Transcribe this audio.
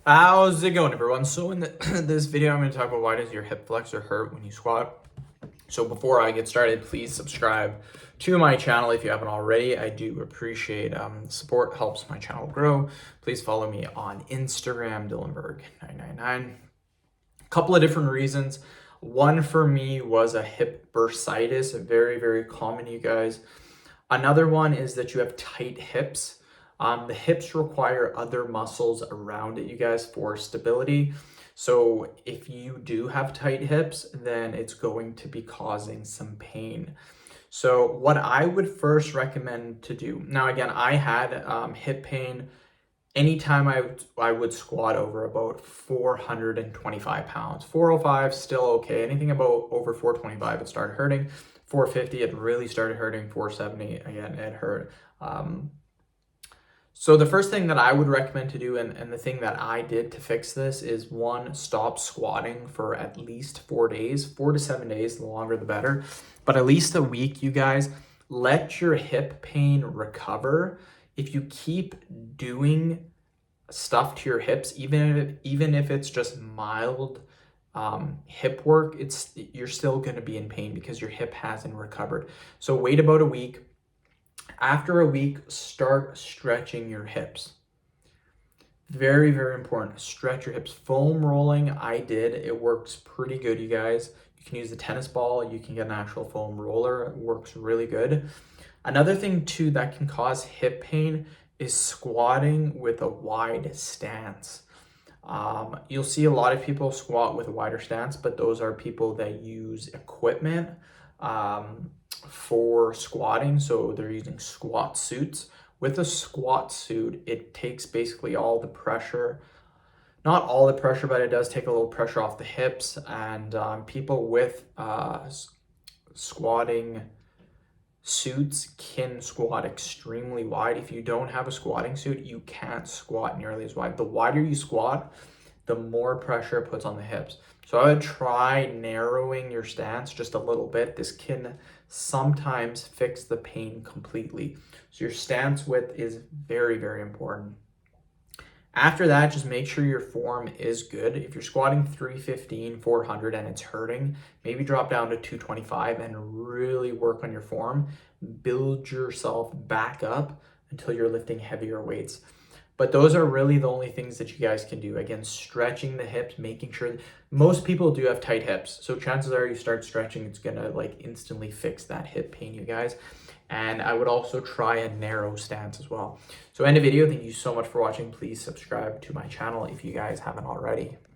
How's it going, everyone? So in this video, I'm going to talk about why does your hip flexor hurt when you squat. So before I get started, please subscribe to my channel if you haven't already. I do appreciate support, helps my channel grow. Please follow me on Instagram, Dylanberg999. A couple of different reasons. One for me was a hip bursitis, very, very common, you guys. Another one is that you have tight hips. The hips require other muscles around it, you guys, for stability. So if you do have tight hips, then it's going to be causing some pain. So what I would first recommend to do, now again, I had hip pain anytime I would squat over about 425 pounds. 405, still okay. Anything about over 425, it started hurting. 450, it really started hurting. 470, again, it hurt. So the first thing that I would recommend to do, and the thing that I did to fix this, is one, stop squatting for at least 4 days, 4 to 7 days, the longer the better, but at least a week, you guys. Let your hip pain recover. If you keep doing stuff to your hips, even if it's just mild hip work, you're still going to be in pain because your hip hasn't recovered. So wait about a week. After a week, start stretching your hips. Very, very important. Stretch your hips. Foam rolling, I did. It works pretty good, you guys. You can use the tennis ball. You can get an actual foam roller. It works really good. Another thing, too, that can cause hip pain is squatting with a wide stance. You'll see a lot of people squat with a wider stance, but those are people that use equipment for squatting. So they're using squat suits. With a squat suit, it takes basically all the pressure, not all the pressure, but it does take a little pressure off the hips. And people with squatting suits can squat extremely wide. If you don't have a squatting suit, you can't squat nearly as wide. The wider you squat, the more pressure it puts on the hips. So I would try narrowing your stance just a little bit. This can sometimes fix the pain completely. So your stance width is very, very important. After that, just make sure your form is good. If you're squatting 315, 400 and it's hurting, maybe drop down to 225 and really work on your form. Build yourself back up until you're lifting heavier weights. But those are really the only things that you guys can do. Again, stretching the hips, making sure most people do have tight hips. So chances are you start stretching, it's gonna like instantly fix that hip pain, you guys. And I would also try a narrow stance as well. So end of video. Thank you so much for watching. Please subscribe to my channel if you guys haven't already.